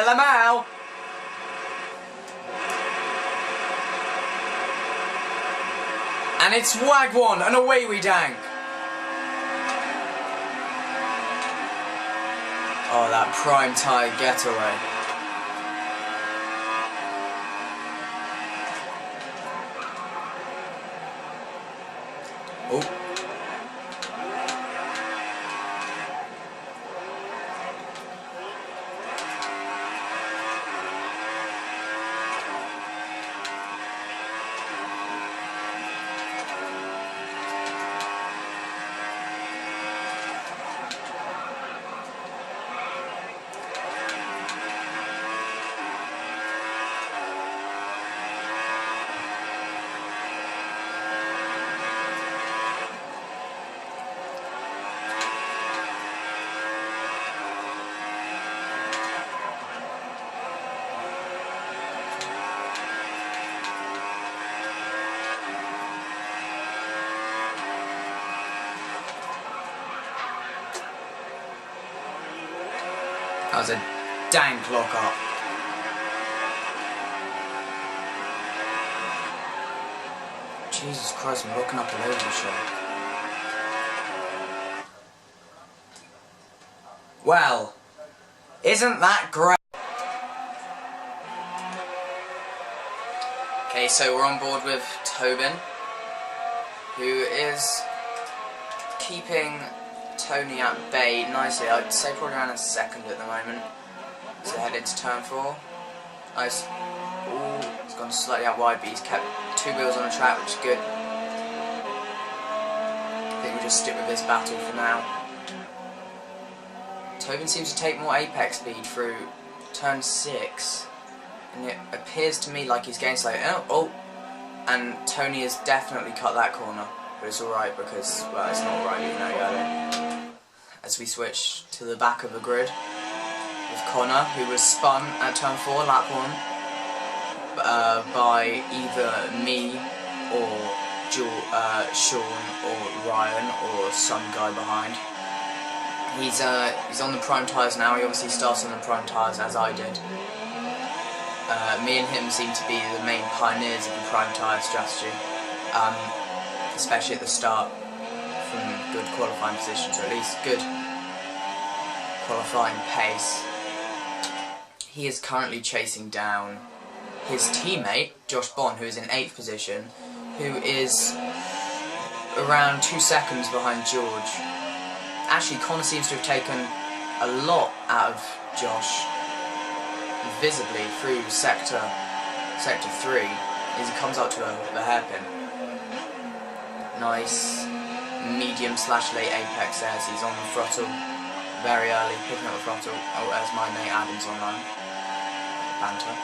Lamau. And it's Wagwan, and away we dank. Oh, that prime tide getaway. Oh. That was a dank lock-up. Jesus Christ, I'm looking up all over the show. Well, isn't that great? Okay, so we're on board with Tobin, who is keeping Tony at bay nicely. I'd say probably around a second at the moment. So head into turn 4. Nice. Ooh, it's gone slightly out wide, but he's kept 2 wheels on the track, which is good. I think we'll just stick with this battle for now. Tobin seems to take more apex speed through turn 6, and it appears to me like he's getting slow. Oh, and Tony has definitely cut that corner, but it's alright because, well, it's not alright, you know, you got it. As we switch to the back of the grid with Connor, who was spun at turn 4, lap 1, by either me or Sean or Ryan or some guy behind. He's on the prime tyres now. He obviously starts on the prime tyres as I did. Me and him seem to be the main pioneers of the prime tyre strategy, especially at the start, from good qualifying positions, or at least good qualifying pace. He is currently chasing down his teammate, Josh Bond, who is in 8th position, who is around 2 seconds behind George. Actually, Connor seems to have taken a lot out of Josh, visibly through sector 3, as he comes up to the hairpin. Nice medium/late apex there, as he's on the throttle very early, picking up the throttle. Oh, there's my mate Adam's online. Banter.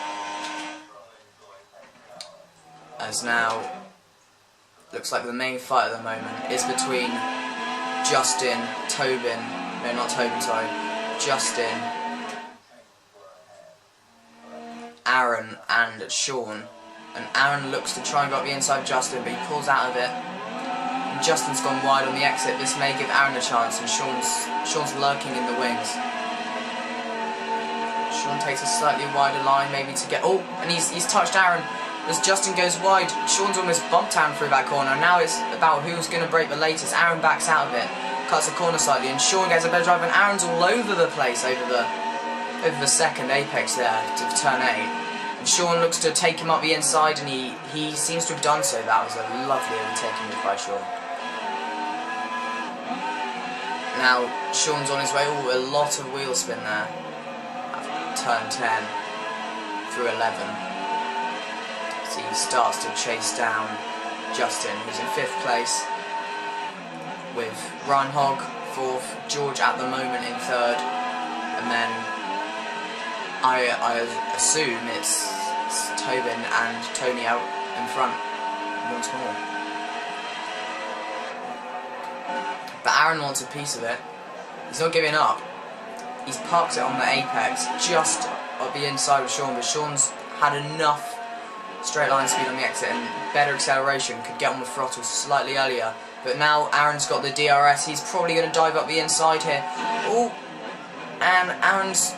As now, looks like the main fight at the moment is between Justin, Tobin, no, not Tobin, sorry, Justin, Aaron and Sean. And Aaron looks to try and go up the inside of Justin, but he pulls out of it. And Justin's gone wide on the exit. This may give Aaron a chance, and Sean's lurking in the wings. Sean takes a slightly wider line, maybe to get... Oh, and he's touched Aaron. As Justin goes wide, Sean's almost bumped Aaron through that corner. Now it's about who's going to break the latest. Aaron backs out of it, cuts the corner slightly, and Sean gets a better drive, and Aaron's all over the place over the second apex there to turn 8. And Sean looks to take him up the inside, and he seems to have done so. That was a lovely overtaking move by Sean. Now Sean's on his way. Oh, a lot of wheel spin there. Turn 10 through 11. So he starts to chase down Justin, who's in 5th place, with Ryan Hogg 4th, George at the moment in 3rd, and then I assume it's Tobin and Tony out in front once more. But Aaron wants a piece of it. He's not giving up. He's parked it on the apex, just at the inside of Sean, but Sean's had enough straight line speed on the exit and better acceleration, could get on the throttle slightly earlier. But now Aaron's got the DRS, he's probably going to dive up the inside here. Oh, And Aaron's,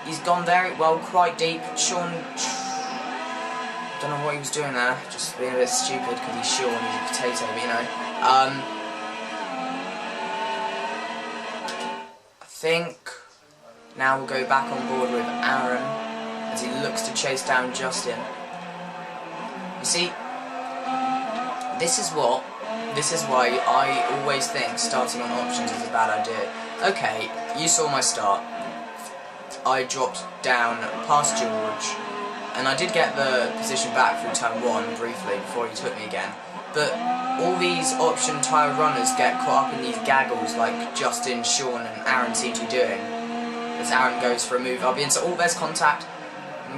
he's gone very well, quite deep. Sean, don't know what he was doing there, just being a bit stupid because he's Sean, he's a potato, but you know. I think now we'll go back on board with Aaron as he looks to chase down Justin. You see, this is why I always think starting on options is a bad idea. Okay, you saw my start. I dropped down past George, and I did get the position back through turn 1 briefly before he took me again. But all these option tyre runners get caught up in these gaggles like Justin, Sean and Aaron seem to be doing. As Aaron goes for a move up into all, there's contact.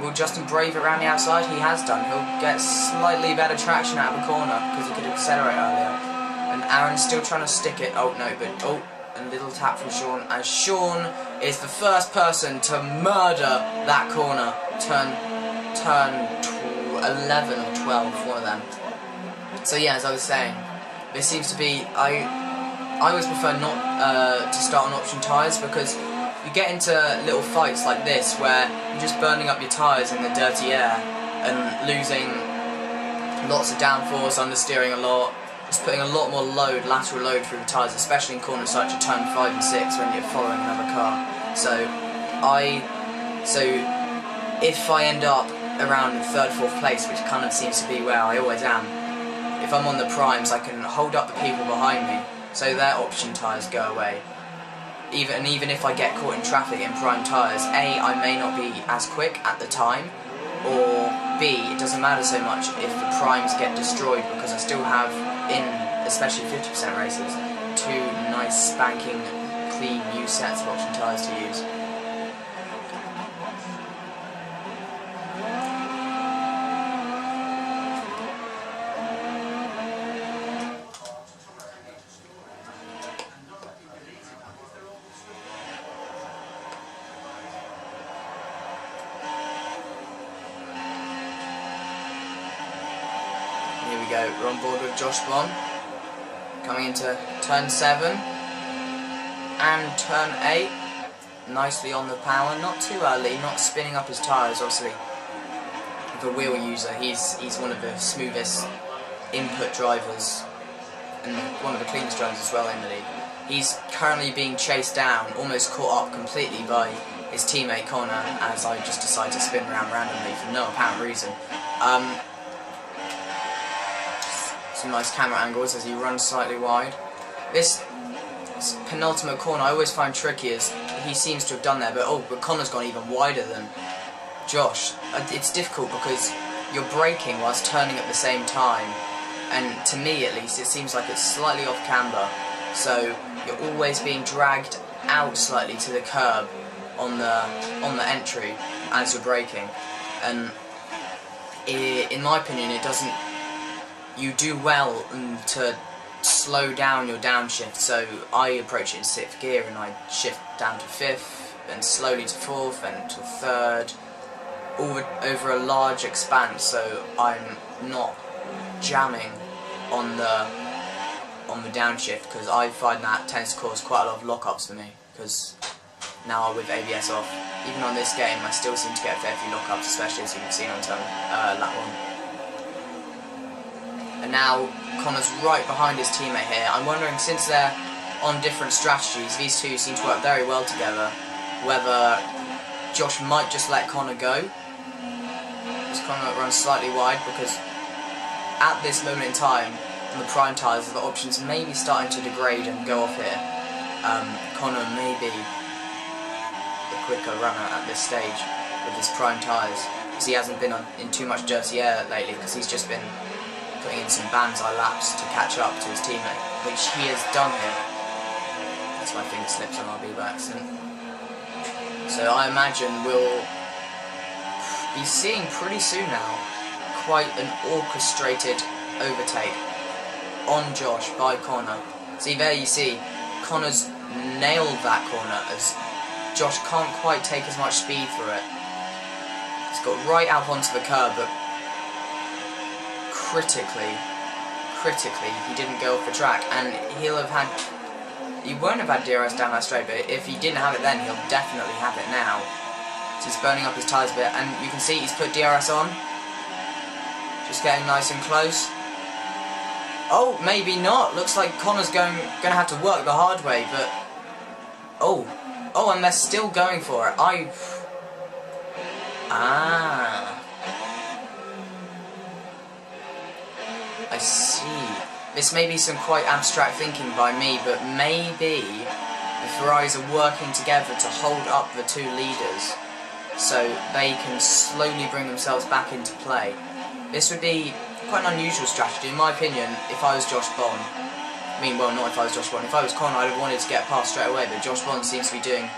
Will Justin brave it around the outside? He has done. He'll get slightly better traction out of a corner because he could accelerate earlier. And Aaron's still trying to stick it. Oh no, but a little tap from Sean. As Sean is the first person to murder that corner. Turn 11 or 12, one of them. So yeah, as I was saying, this seems to be. I always prefer not to start on option tyres because you get into little fights like this where you're just burning up your tyres in the dirty air and losing lots of downforce, understeering a lot, just putting a lot more load, lateral load through the tyres, especially in corners such as turn 5 and 6 when you're following another car. So if I end up around 3rd, 4th place, which kind of seems to be where I always am, if I'm on the primes I can hold up the people behind me so their option tyres go away. Even if I get caught in traffic in prime tyres, A, I may not be as quick at the time, or B, it doesn't matter so much if the primes get destroyed because I still have, in especially 50% races, 2 nice spanking clean new sets of option tyres to use. Here we go, we're on board with Josh Bond, coming into turn 7 and turn 8, nicely on the power, not too early, not spinning up his tyres. Obviously the wheel user, he's one of the smoothest input drivers and one of the cleanest drivers as well in the league. He's currently being chased down, almost caught up completely by his teammate Connor as I just decide to spin around randomly for no apparent reason. Some nice camera angles as he runs slightly wide. This penultimate corner I always find tricky as he seems to have done there, but Connor's gone even wider than Josh. It's difficult because you're braking whilst turning at the same time, and to me at least it seems like it's slightly off camber, so you're always being dragged out slightly to the curb on the entry as you're braking, and in my opinion it doesn't. You do well to slow down your downshift, so I approach it in 6th gear and I shift down to 5th, then slowly to 4th, and to 3rd, over a large expanse, so I'm not jamming on the downshift, because I find that tends to cause quite a lot of lockups for me, because now with ABS off, even on this game I still seem to get a fair few lockups, especially as you can see on lap 1. And now Connor's right behind his teammate here. I'm wondering, since they're on different strategies, these two seem to work very well together, whether Josh might just let Connor go, as Connor runs slightly wide, because at this moment in time on the prime tyres the options may be starting to degrade and go off here. Connor may be the quicker runner at this stage with his prime tyres, because he hasn't been in too much dirty air lately, because he's just been putting in some banzai laps to catch up to his teammate, which he has done here. That's my finger slips on RB by accident. So I imagine we'll be seeing pretty soon now quite an orchestrated overtake on Josh by Connor. See, there you see, Connor's nailed that corner as Josh can't quite take as much speed through it. He's got right out onto the curb, but critically, he didn't go off the track, and he'll have had, he won't have had DRS down that straight, but if he didn't have it then, he'll definitely have it now. So he's burning up his tyres a bit, and you can see he's put DRS on. Just getting nice and close. Oh, maybe not. Looks like Connor's gonna have to work the hard way, but oh, and they're still going for it. I see. This may be some quite abstract thinking by me, but maybe the Ferraris are working together to hold up the two leaders so they can slowly bring themselves back into play. This would be quite an unusual strategy, in my opinion, if I was Josh Bond. I mean, well, not if I was Josh Bond. If I was Connor, I'd have wanted to get past straight away, but Josh Bond seems to be doing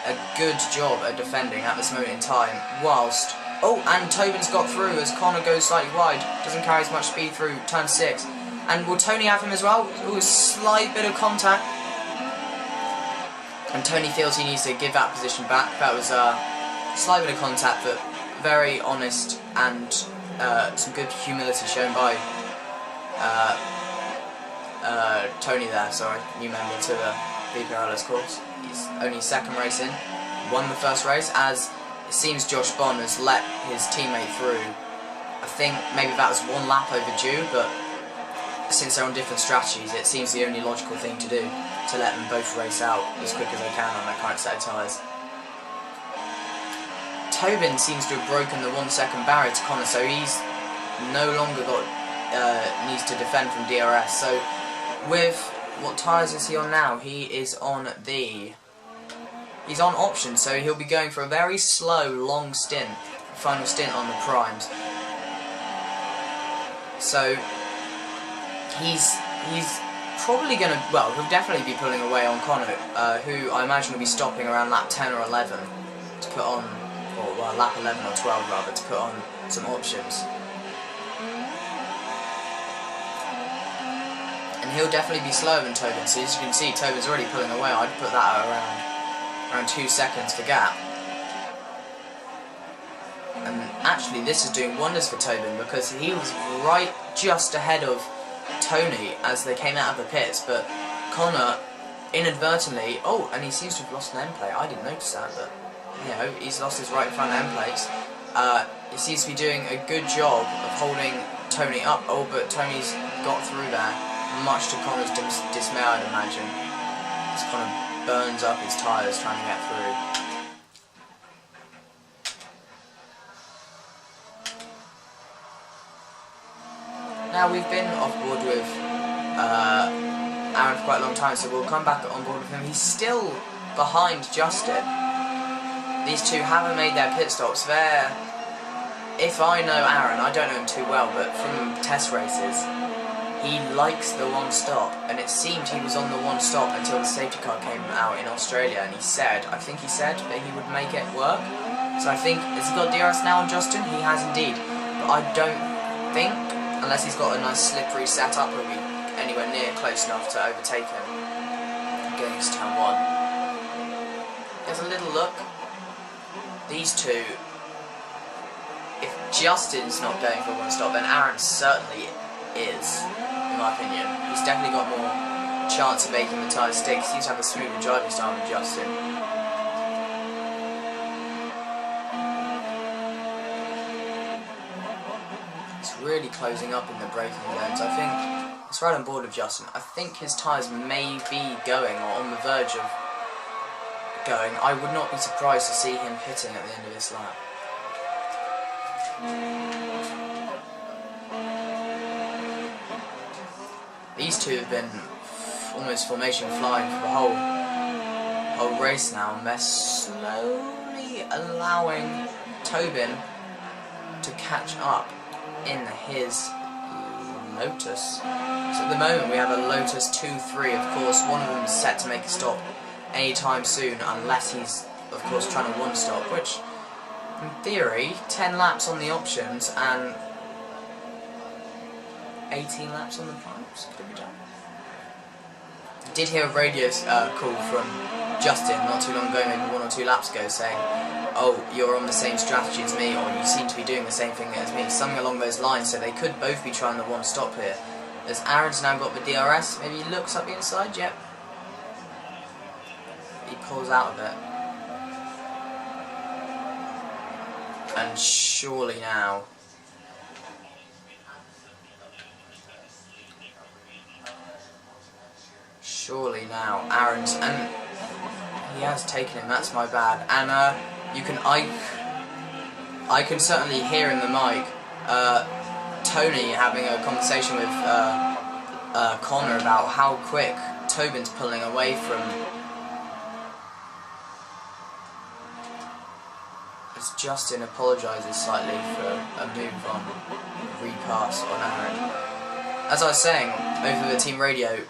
a good job at defending at this moment in time, whilst... Oh, and Tobin's got through as Connor goes slightly wide, doesn't carry as much speed through turn 6. And will Tony have him as well? Ooh, a slight bit of contact. And Tony feels he needs to give that position back. That was a slight bit of contact, but very honest and some good humility shown by Tony there, sorry, new member to the BPRL S course. He's only second race in, won the first race, as it seems Josh Bond has let his teammate through. I think maybe that was one lap overdue, but since they're on different strategies, it seems the only logical thing to do, to let them both race out as quick as they can on their current set of tyres. Tobin seems to have broken the 1 second barrier to Connor, so he's no longer needs to defend from DRS. So with what tyres is he on now? He is on he's on options, so he'll be going for a very slow, long stint, final stint on the primes. So he's probably going to, well, he'll definitely be pulling away on Connor, who I imagine will be stopping around lap 10 or 11 to put on, or well, lap 11 or 12 rather, to put on some options. And he'll definitely be slower than Tobin, so as you can see, Tobin's already pulling away. I'd put that at around 2 seconds for gap. And actually this is doing wonders for Tobin, because he was right just ahead of Tony as they came out of the pits, but Connor inadvertently, oh, and he seems to have lost an end plate. I didn't notice that, but you know, he's lost his right front end plates. He seems to be doing a good job of holding Tony up. Oh, but Tony's got through there, much to Connor's dismay, I'd imagine, as Connor burns up his tyres trying to get through. Now, we've been off board with Aaron for quite a long time, so we'll come back on board with him. He's still behind Justin. These two haven't made their pit stops. They're, if I know Aaron, I don't know him too well, but from test races, he likes the one stop, and it seemed he was on the one stop until the safety car came out in Australia, and he said, I think he said that he would make it work. So I think, has he got DRS now on Justin? He has indeed, but I don't think, unless he's got a nice slippery setup, he'll be anywhere near close enough to overtake him going into turn 1. There's a little look. These two, if Justin's not going for one stop, then Aaron certainly is, in my opinion. He's definitely got more chance of making the tyres stick. He seems to have a smoother driving style than Justin. It's really closing up in the braking zones. I think it's right on board with Justin. I think his tyres may be going, or on the verge of going. I would not be surprised to see him pitting at the end of this lap. These two have been almost formation flying for the whole race now, and they're slowly allowing Tobin to catch up in his Lotus. So at the moment we have a Lotus 2-3, of course. One of them is set to make a stop anytime soon, unless he's, of course, trying to one stop, which, in theory, 10 laps on the options and 18 laps on the primes could be done. I did hear a radio call from Justin not too long ago, maybe 1 or 2 laps ago, saying, oh, you're on the same strategy as me, or you seem to be doing the same thing as me, something along those lines, so they could both be trying the one stop here. As Aaron's now got the DRS, maybe he looks up the inside, yep. he pulls out of it. And surely now. Surely now, Aaron's, and he has taken him. That's my bad. And I can certainly hear in the mic Tony having a conversation with Connor about how quick Tobin's pulling away from. As Justin apologises slightly for a move on repass on Aaron. As I was saying over the team radio,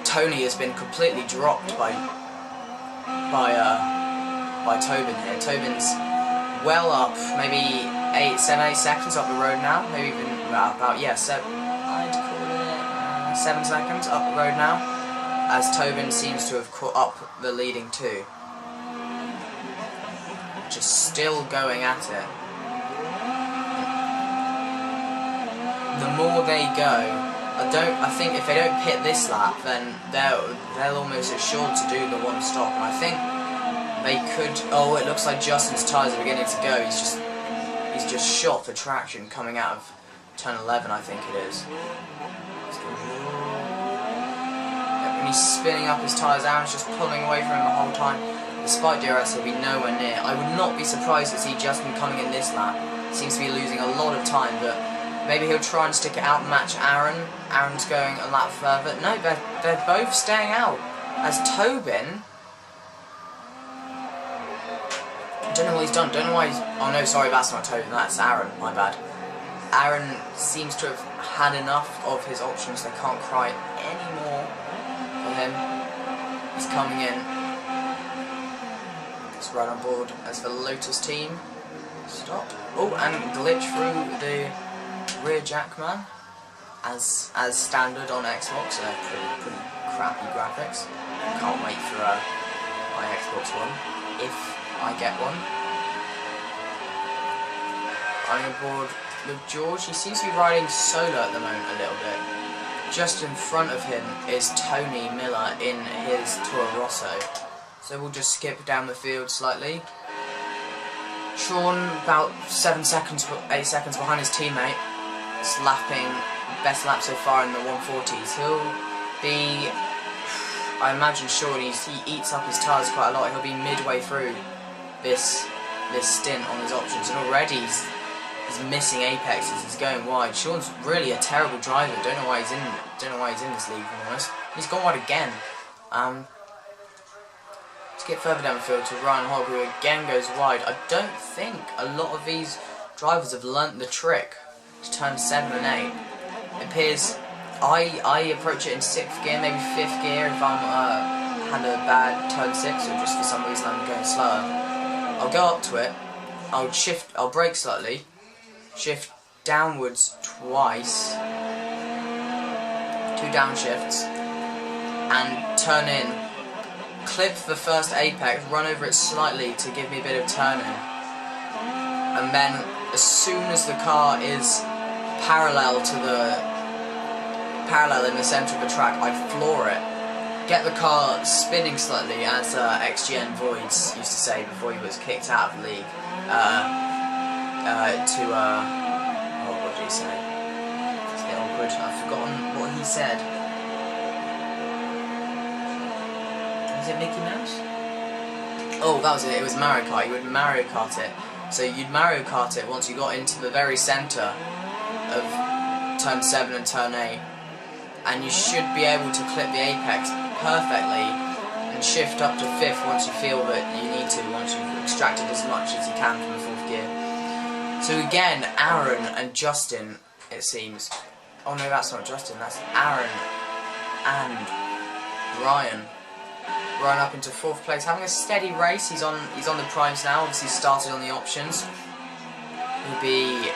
Tony has been completely dropped by Tobin here. Tobin's well up, maybe 7-8 seconds up the road now, maybe even about I'd call it 7 seconds up the road now, as Tobin seems to have caught up the leading two. Just still going at it. The more they go, I think if they don't pit this lap, then they're almost assured to do the one stop. And I think they could. Oh, it looks like Justin's tyres are beginning to go. He's just shot for traction coming out of turn 11, I think it is. When he's spinning up his tyres, Aaron's just pulling away from him the whole time. Despite DRS, he'll be nowhere near. I would not be surprised to see Justin coming in this lap. Seems to be losing a lot of time, but maybe he'll try and stick it out and match Aaron. Aaron's going a lap further. No, they're both staying out. As Tobin, I don't know what he's done. Don't know why he's. Oh no, sorry, that's not Tobin. That's Aaron. My bad. Aaron seems to have had enough of his options. They can't cry anymore for him. He's coming in. Right on board as the Lotus team. Stop. Oh, and glitch through the rear jackman, as standard on Xbox. Pretty crappy graphics. Can't wait for my Xbox One, if I get one. I'm on board with George. He seems to be riding solo at the moment a little bit. Just in front of him is Tony Miller in his Toro Rosso. So we'll just skip down the field slightly. Sean, about 8 seconds behind his teammate. He's lapping best lap so far in the 140s. He'll be, I imagine Sean, he eats up his tyres quite a lot. He'll be midway through this stint on his options, and already he's missing apexes. He's going wide. Sean's really a terrible driver. Don't know why he's in this league, to be honest. He's gone wide again. Let's get further down the field to Ryan Hogg, who again goes wide. I don't think a lot of these drivers have learnt the trick to turn 7 and 8. It appears I approach it in 6th gear, maybe 5th gear if I'm had a bad turn 6, or just for some reason I'm going slower. I'll go up to it, I'll brake slightly, shift downwards twice, 2 downshifts, and turn in. Clip the first apex, run over it slightly to give me a bit of turning, and then as soon as the car is parallel in the centre of the track, I floor it, get the car spinning slightly, as XGN Voids used to say before he was kicked out of the league. What did he say? It's a bit awkward. I've forgotten what he said. Is it Mickey Mouse? Oh, that was it. It was Mario Kart. You would Mario Kart it. So you'd Mario Kart it once you got into the very centre of turn 7 and turn 8, and you should be able to clip the apex perfectly and shift up to 5th once you feel that you need to, once you've extracted as much as you can from the 4th gear. So again, Aaron and Justin, it seems. Oh no, that's not Justin. That's Aaron and Ryan. Run up into 4th place, having a steady race. He's on the primes now. Obviously started on the options. He'll be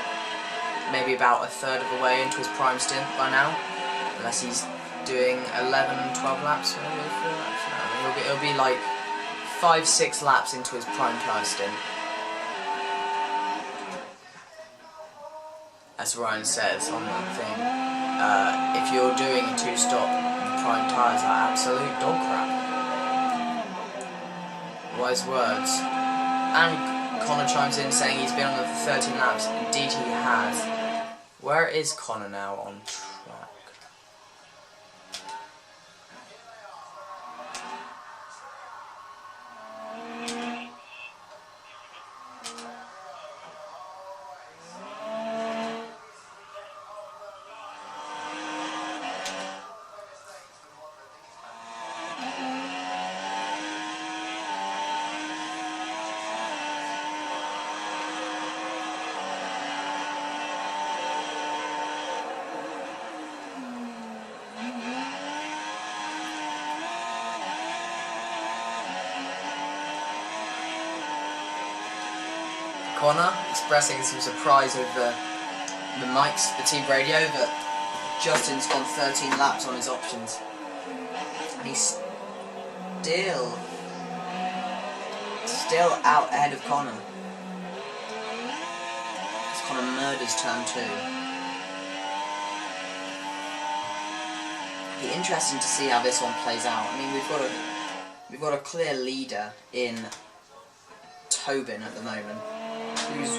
maybe about a third of the way into his prime stint by now, unless he's doing 11, 12 laps. Maybe 4 laps. No, he'll be like 5-6 laps into his prime tyre stint. As Ryan says on the thing, if you're doing a 2-stop, the prime tyres are absolute dog crap. wise words. And Connor chimes in saying he's been on it for 13 laps. Indeed he has. Where is Connor now on track? Connor expressing some surprise over the mics, the team radio, that Justin's gone 13 laps on his options. And he's still out ahead of Connor. As Connor murders turn 2. It'll be interesting to see how this one plays out. I mean, we've got a clear leader in Tobin at the moment, who's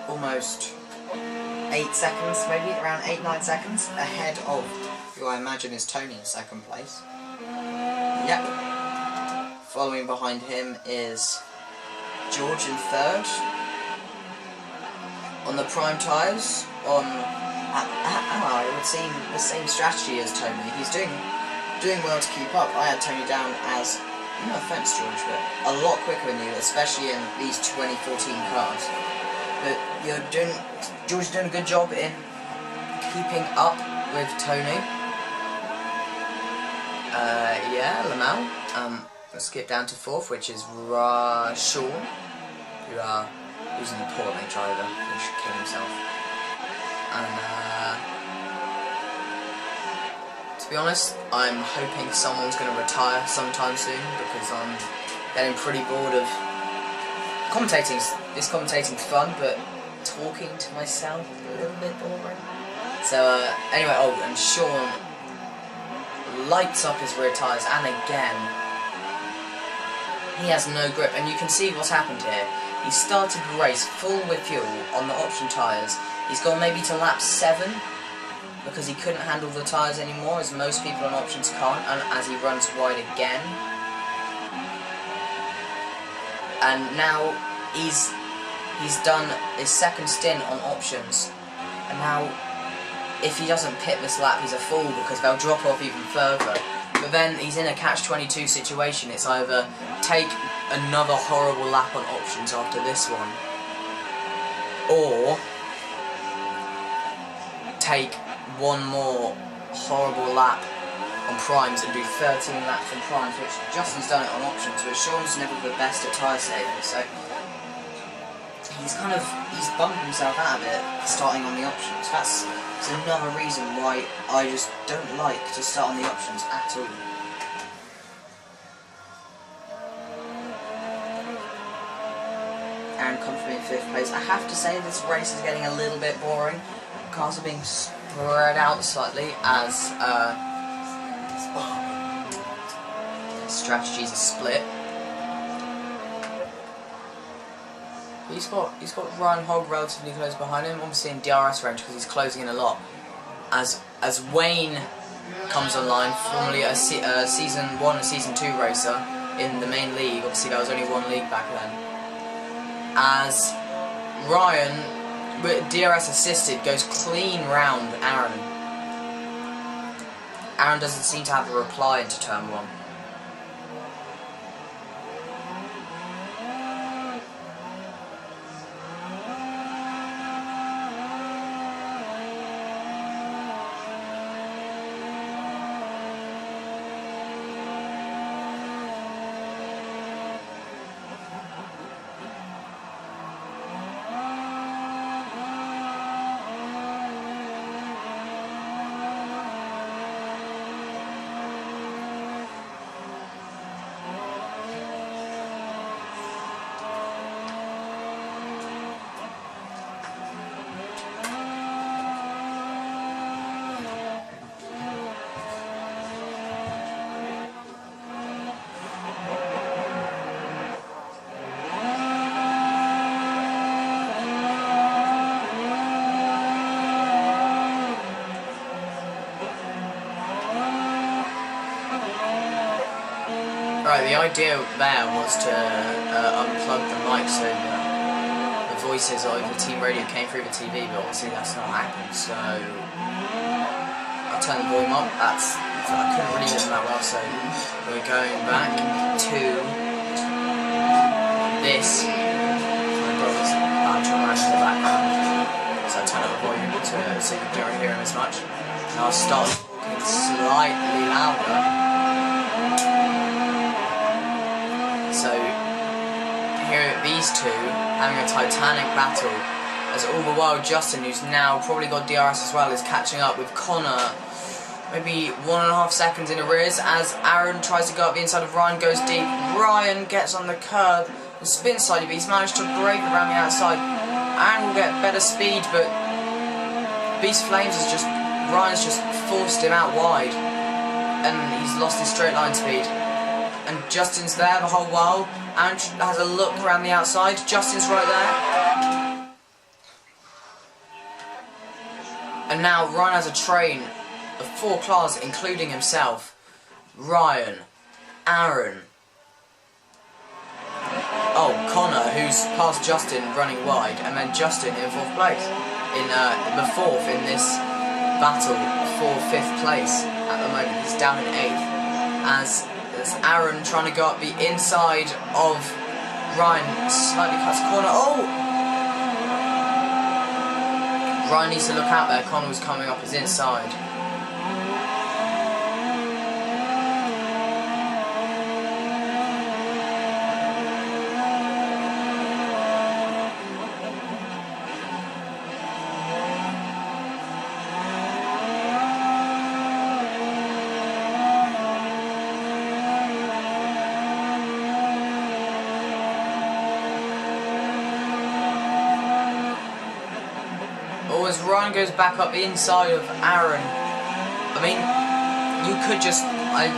almost 8 seconds, maybe around 8-9 seconds ahead of who I imagine is Tony in second place. Yep. Following behind him is George in third. On the prime tyres, it would seem the same strategy as Tony. He's doing well to keep up. I had Tony down as, no offence George, but a lot quicker than you, especially in these 2014 cars. But George's doing a good job in keeping up with Tony. Lamau. Let's skip down to fourth, which is Sean, who's an appalling driver. He should kill himself. And to be honest, I'm hoping someone's going to retire sometime soon, because I'm getting pretty bored of commentating. This commentating's fun, but talking to myself a little bit boring. So anyway, and Sean lights up his rear tyres, and again he has no grip, and you can see what's happened here. He started the race full with fuel on the option tyres. He's gone maybe to lap 7 because he couldn't handle the tyres anymore, as most people on options can't, and as he runs wide again. And now he's done his second stint on options, and now if he doesn't pit this lap, he's a fool, because they'll drop off even further. But then he's in a catch-22 situation. It's either take another horrible lap on options after this one, or take one more horrible lap on primes and do 13 laps on primes, which Justin's done it on options, but Sean's never the best at tyre saving, so he's bumped himself out of it starting on the options. That's another reason why I just don't like to start on the options at all. And comfortably in 5th place. I have to say this race is getting a little bit boring. Cars are being spread out slightly as strategies are split. He's got Ryan Hogg relatively close behind him, obviously in DRS range because he's closing in a lot. As Wayne comes online, formerly a Season 1 and Season 2 racer in the main league, obviously there was only one league back then. As Ryan, with DRS assisted, goes clean round Aaron. Aaron doesn't seem to have a reply into turn 1. Right, the idea there was to unplug the mic so that the voices over the team radio came through the TV, but obviously that's not happened, so I'll turn the volume up. I couldn't really listen that well, so we're going back to this. My brother's banter around in the background, so I turn up the volume so you don't hear him as much. And I'll start talking slightly louder. So, here these two having a titanic battle, as all the while Justin, who's now probably got DRS as well, is catching up with Connor, maybe 1.5 seconds in arrears, as Aaron tries to go up the inside of Ryan, goes deep. Ryan gets on the curb and spins slightly, but he's managed to break around the outside. Aaron will get better speed, but Beast Flames is just, Ryan's just forced him out wide, and he's lost his straight line speed. And Justin's there the whole while. Aaron has a look around the outside. Justin's right there. And now Ryan has a train of 4 cars, including himself. Ryan, Aaron. Oh, Connor, who's past Justin running wide, and then Justin in 4th place. In the 4th in this battle for 5th place at the moment. He's down in 8th. As Aaron trying to go up the inside of Ryan, slightly cuts the corner. Oh! Ryan needs to look out there. Connor was coming up his inside. As Ryan goes back up the inside of Aaron, I mean, you could just, I'm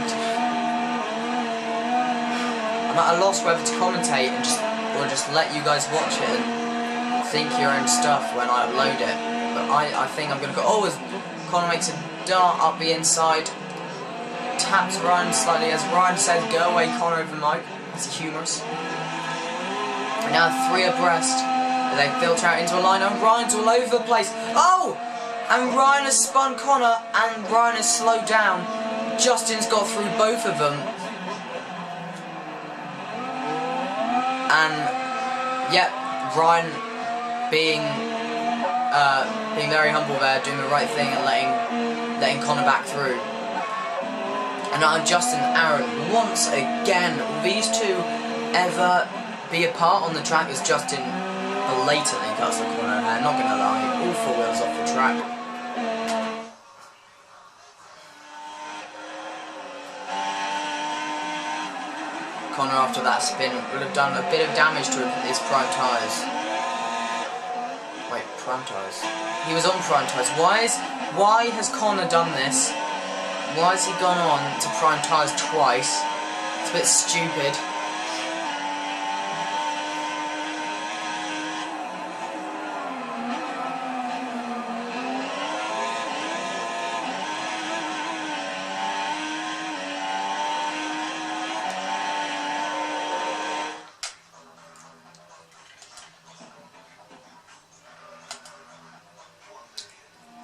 at a loss whether to commentate and just let you guys watch it and think your own stuff when I upload it. But I think I'm gonna go. Oh, as Connor makes a dart up the inside, taps Ryan slightly as Ryan says, "Go away, Connor," over the mic. It's humorous. And now 3 abreast. They filter out into a line and Ryan's all over the place. Oh! And Ryan has spun Connor and Ryan has slowed down. Justin's got through both of them. And yep, Ryan being very humble there, doing the right thing and letting Connor back through. And now Justin and Aaron once again. Will these two ever be apart on the track as Justin blatantly cuts the corner there, not gonna lie, all 4 wheels off the track. Connor after that spin would have done a bit of damage to his prime tyres. Wait, prime tyres? He was on prime tyres. Why has Connor done this? Why has he gone on to prime tyres twice? It's a bit stupid.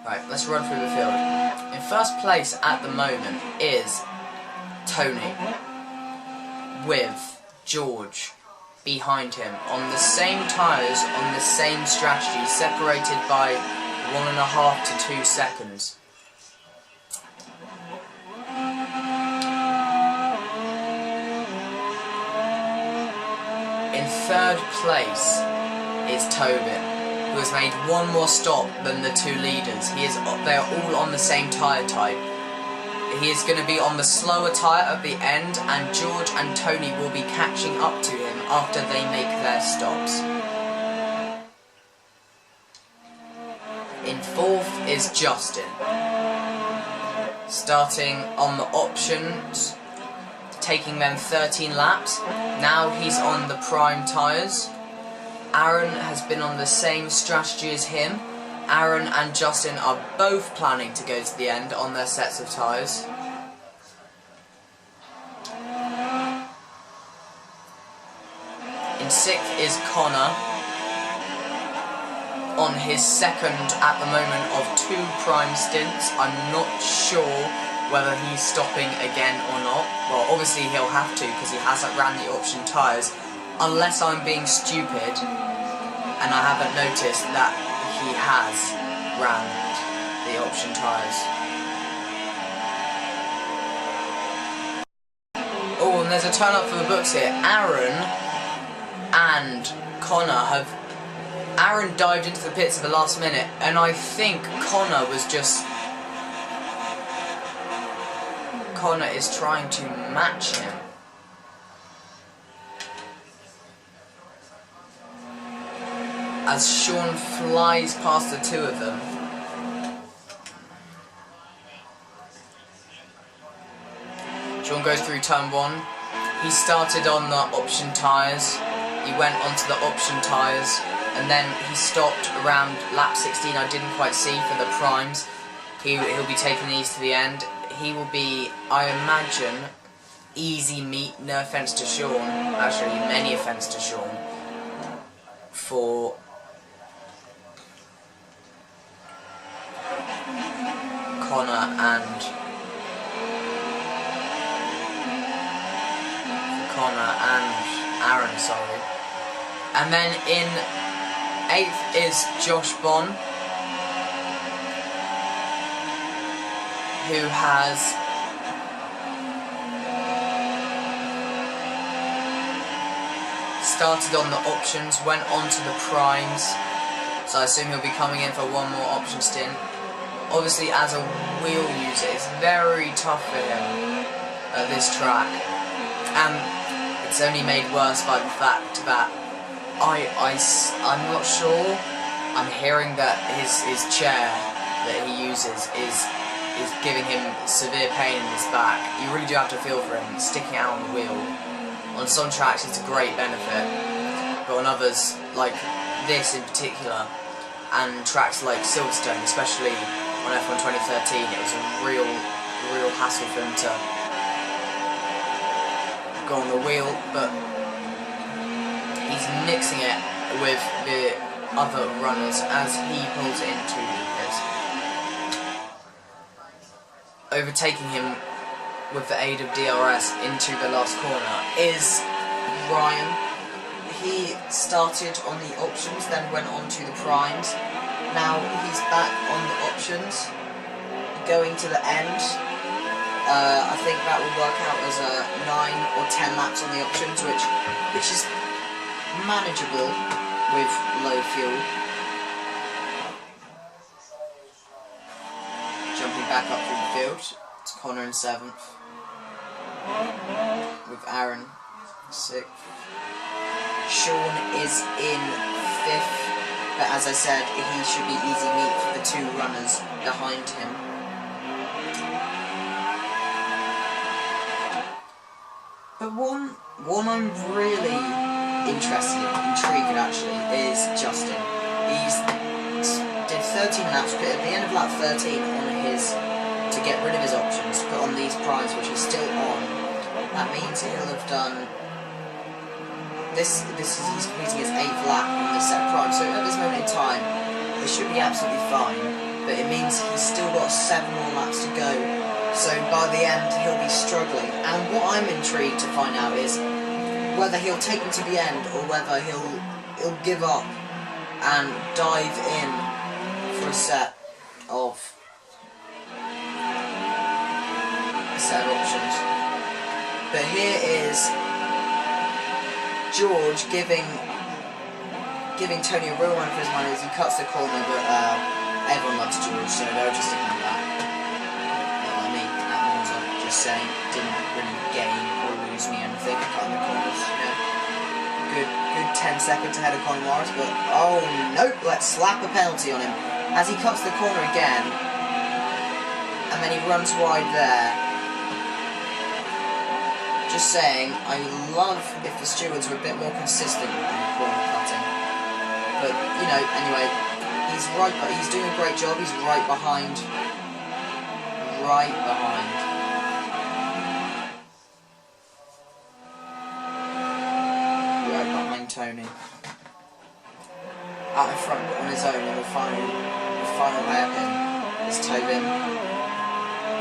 Right, let's run through the field. In first place at the moment is Tony, with George behind him on the same tyres, on the same strategy, separated by 1.5 to 2 seconds. In third place is Tobin, who has made 1 more stop than the 2 leaders. They are all on the same tyre type. He is going to be on the slower tyre at the end, and George and Tony will be catching up to him after they make their stops. In 4th is Justin, starting on the options, taking them 13 laps. Now he's on the prime tyres. Aaron has been on the same strategy as him. Aaron and Justin are both planning to go to the end on their sets of tyres. In 6th is Connor, on his second at the moment of 2 prime stints. I'm not sure whether he's stopping again or not. Well, obviously he'll have to because he hasn't ran the option tyres, unless I'm being stupid and I haven't noticed that he has ran the option tyres. Oh, and there's a turn up for the books here. Aaron and Connor have... Aaron dived into the pits at the last minute, and I think Connor was just... Connor is trying to match him. As Sean flies past the 2 of them. Sean goes through turn 1. He started on the option tyres. He went onto the option tyres, and then he stopped around lap 16. I didn't quite see for the primes. He'll be taking these to the end. He will be, I imagine, easy meat, no offence to Sean, actually many offence to Sean, for Connor and Aaron, sorry. And then in 8th is Josh Bond, who has started on the options, went on to the primes, so I assume he'll be coming in for one more option stint. Obviously, as a wheel user, it's very tough for him at this track, and it's only made worse by the fact that I'm not sure. I'm hearing that his chair that he uses is giving him severe pain in his back. You really do have to feel for him sticking out on the wheel. On some tracks it's a great benefit, but on others, like this in particular, and tracks like Silverstone, especially on F1 2013, it was a real hassle for him to go on the wheel, but he's mixing it with the other runners as he pulls into his. Overtaking him with the aid of DRS into the last corner is Ryan. He started on the options, then went on to the primes. Now he's back on the options, going to the end. I think that will work out as 9 or 10 laps on the options, which is manageable with low fuel. Jumping back up through the field, it's Connor in 7th, with Aaron 6th. Sean is in 5th, but as I said, he should be easy meat for the 2 runners behind him. But one I'm really intrigued actually, is Justin. He's did 13 laps, but at the end of lap 13 on his, to get rid of his options, put on these primes which he's still on. That means he'll have done he's completing his 8th lap on this set of primes, so at this moment in time it should be absolutely fine, but it means he's still got 7 more laps to go. So by the end he'll be struggling, and what I'm intrigued to find out is whether he'll take them to the end or whether he'll give up and dive in for a set of options. But here is George giving Tony a real run for his money as he cuts the corner, but everyone loves George, so they'll just ignore that. Saying didn't really gain or lose me anything cutting the corners, you know. Good 10 seconds ahead of Conor Morris, but oh nope, let's slap a penalty on him as he cuts the corner again, and then he runs wide there. Just saying, I love if the stewards were a bit more consistent in the corner cutting, but you know, anyway, he's doing a great job. He's right behind out in front on his own in the final hairpin is Tobin.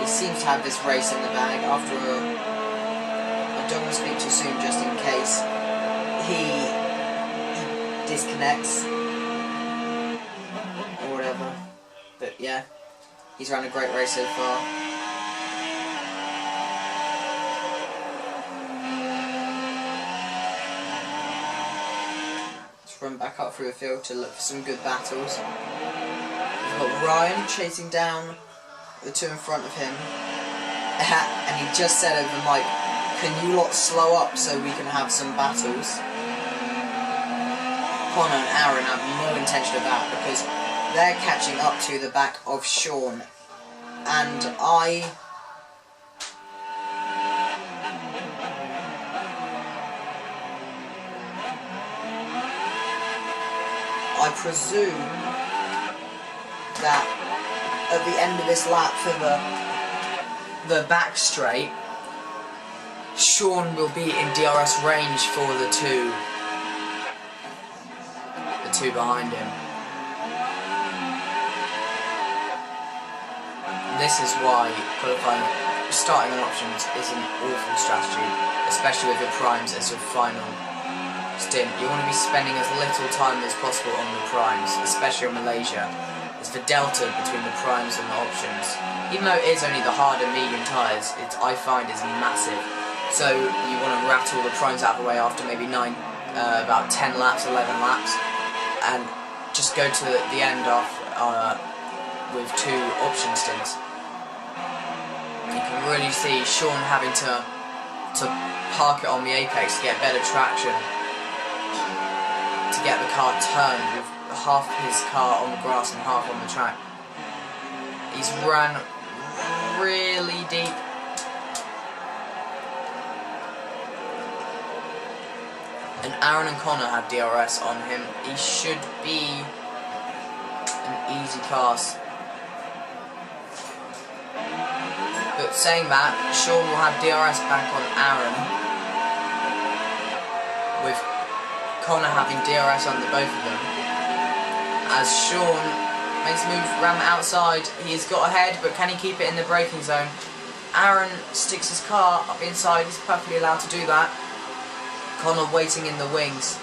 He seems to have this race in the bag after I don't want to speak too soon just in case he disconnects or whatever. But yeah, he's run a great race so far. Run back up through the field to look for some good battles. We've got Ryan chasing down the two in front of him, and he just said over the mic, "Can you lot slow up so we can have some battles?" Connor and Aaron have no intention of that because they're catching up to the back of Sean, and I presume that at the end of this lap for the back straight, Sean will be in DRS range for the two behind him. This is why qualifying, starting on options is an awful strategy, especially with your primes as your final stint. You want to be spending as little time as possible on the primes, especially in Malaysia. It's the delta between the primes and the options. Even though it is only the harder medium tyres, I find is massive. So you want to rattle the primes out of the way after maybe about 10 laps, 11 laps, and just go to the end off with two option stints. You can really see Sean having to park it on the apex to get better traction, to get the car turned with half his car on the grass and half on the track. He's run really deep. And Aaron and Connor have DRS on him. He should be an easy pass. But saying that, Sean will have DRS back on Aaron, with Connor having DRS on the both of them. As Sean makes a move around the outside, he's got ahead, but can he keep it in the braking zone? Aaron sticks his car up inside, he's perfectly allowed to do that. Connor waiting in the wings.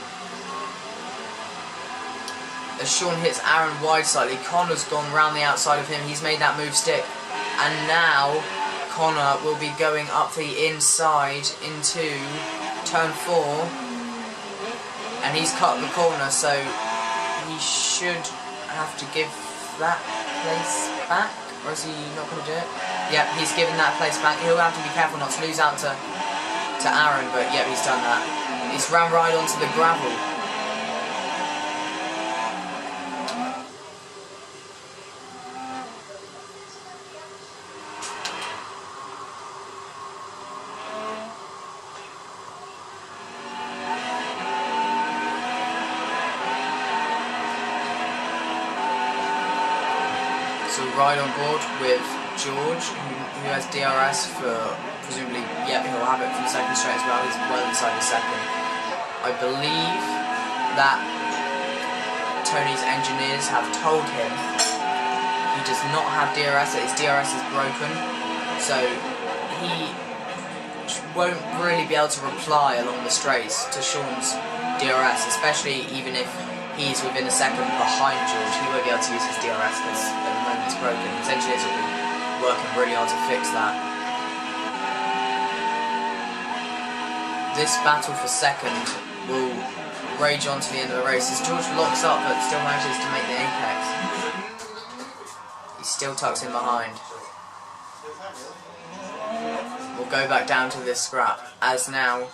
As Sean hits Aaron wide slightly, Connor's gone round the outside of him, he's made that move stick. And now Connor will be going up the inside into turn 4. And he's cut the corner, so he should have to give that place back. Or is he not going to do it? Yep, he's given that place back. He'll have to be careful not to lose out to Aaron, but yep, he's done that. He's ran right onto the gravel. So ride on board with George, who has DRS for presumably, yep, he'll have it from the second straight as well. He's well inside the second. I believe that Tony's engineers have told him he does not have DRS, that his DRS is broken, so he won't really be able to reply along the straights to Sean's DRS, especially even if he's within a second behind George. He won't be able to use his DRS because at the moment it's broken. His engineers will be working really hard to fix that. This battle for second will rage on to the end of the race as George locks up but still manages to make the apex. He still tucks in behind. We'll go back down to this scrap as now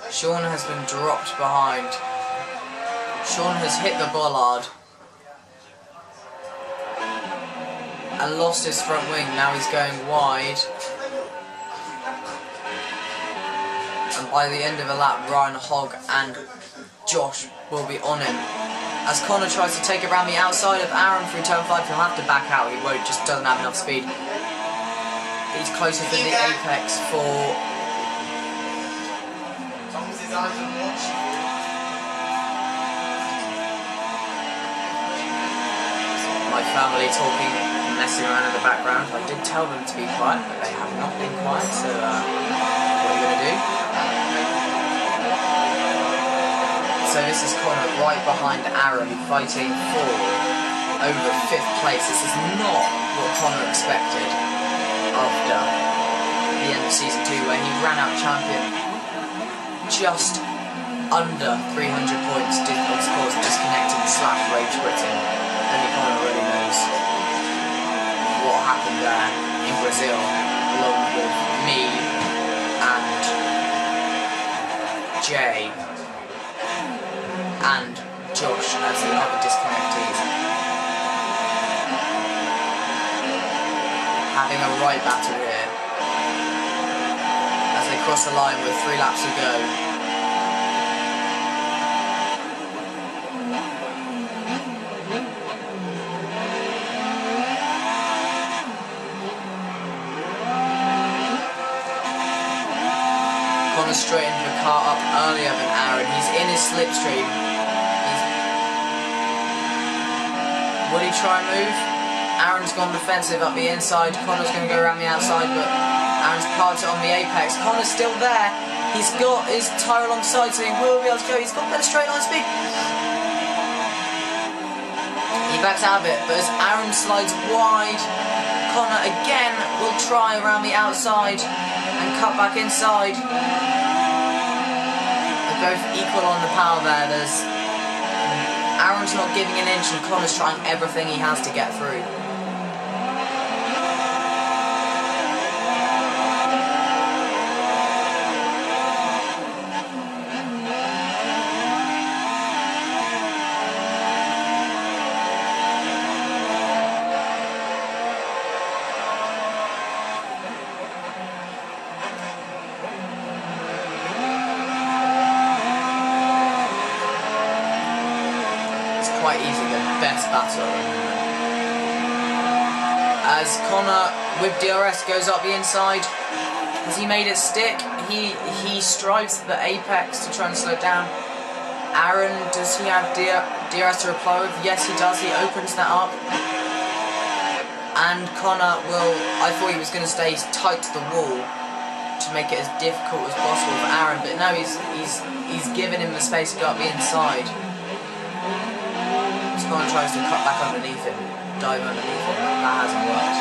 Sean has been dropped behind. Sean has hit the bollard and lost his front wing. Now he's going wide. And by the end of the lap, Ryan Hogg and Josh will be on him. As Connor tries to take it around the outside of Aaron through turn 5, he'll have to back out. He won't, just doesn't have enough speed. He's closer to the apex for... family talking and messing around in the background. I did tell them to be quiet, but they have not been quiet, so what are you going to do? So this is Connor right behind Aaron, fighting for over 5th place. This is not what Connor expected after the end of Season 2, where he ran out champion just under 300 points, of course disconnecting / rage quitting. Only Connor really knows what happened there in Brazil, along with me and Jay and Josh as the other disconnectees. Having a right battle here as they cross the line with 3 laps to go. Connor's straightened the car up earlier than Aaron. He's in his slipstream. Will he try and move? Aaron's gone defensive up the inside. Connor's going to go around the outside, but Aaron's parked it on the apex. Connor's still there. He's got his tyre alongside, so he will be able to go. He's got better straight line speed. He backs out of it, but as Aaron slides wide, Connor again will try around the outside and cut back inside. They're both equal on the power there. Aaron's not giving an inch and Connor's trying everything he has to get through. Quite easily the best battle. As Connor with DRS goes up the inside, has he made it stick? He strives at the apex to try and slow it down. Aaron, does he have DRS to reply with? Yes, he does. He opens that up, and Connor will. I thought he was going to stay tight to the wall to make it as difficult as possible for Aaron, but now he's given him the space to go up the inside. Connor tries to cut back underneath him, dive underneath him, but that hasn't worked.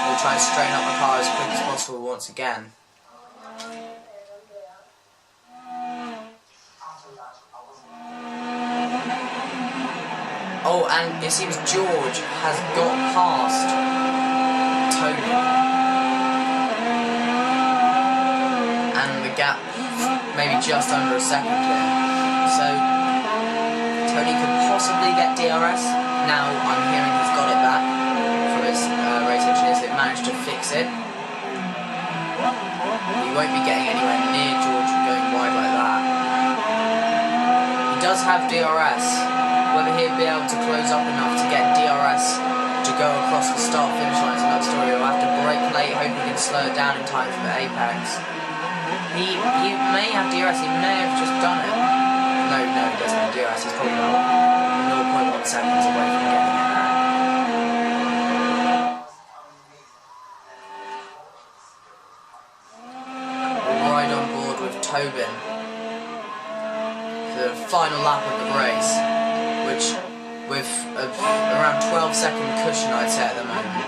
We'll try and straighten up the car as quick as possible once again. Oh, and it seems George has got past Tony. And the gap maybe just under a second here. So Tony could possibly get DRS. Now I'm hearing he's got it back from his race engineers. They've managed to fix it. He won't be getting anywhere near George going wide like that. He does have DRS. Whether he'll be able to close up enough to get DRS to go across the start-finish line is another story. He'll have to brake late, hope he can slow it down in time for the apex. He may have DRS. He may have just done it. No, he doesn't have DRS. He's probably about 0.1 seconds away from getting it there. Right on board with Tobin for the final lap of the race, which with around 12-second cushion, I'd say, at the moment.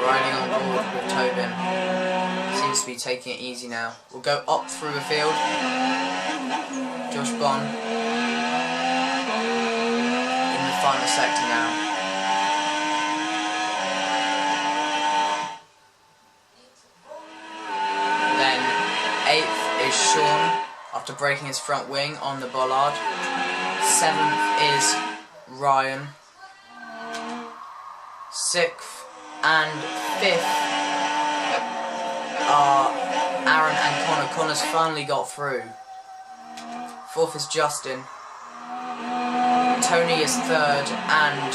Riding on board with Tobin. Seems to be taking it easy now. We'll go up through the field. Josh Bond in the final sector now. Then 8th is Sean after breaking his front wing on the bollard. 7th is Ryan. 6th and 5th are Aaron and Connor. Connor's finally got through. 4th is Justin. Tony is third, and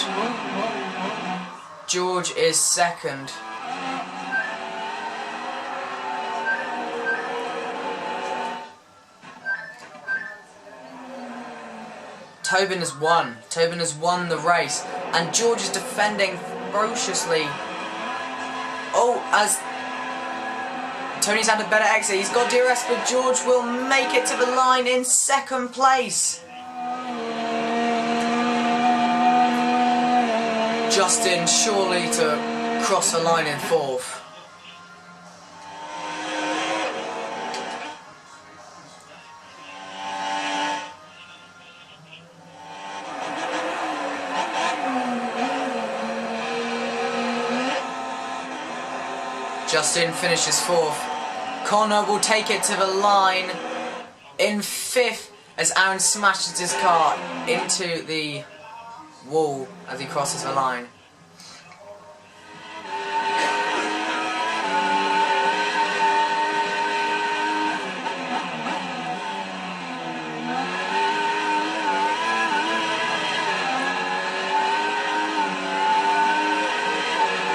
George is second. Tobin has won. Tobin has won the race, and George is defending ferociously. Oh, as Tony's had a better exit. He's got DRS, but George will make it to the line in second place. Justin surely to cross the line in fourth. Justin finishes fourth. Connor will take it to the line in fifth as Aaron smashes his car into the wall as he crosses the line.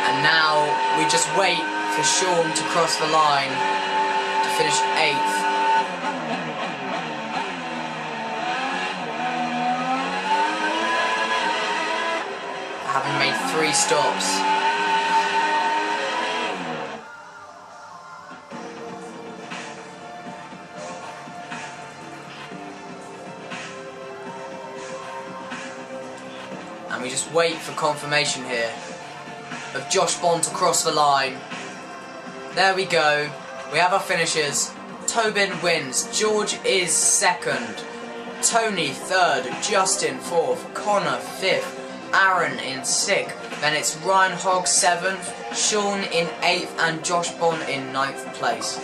And now we just wait for Sean to cross the line to finish 8th. Having made 3 stops. And we just wait for confirmation here of Josh Bond to cross the line. There we go. We have our finishes. Tobin wins. George is second. Tony third. Justin fourth. Connor fifth. Aaron in 6th, then it's Ryan Hogg 7th, Sean in 8th, and Josh Bond in 9th place.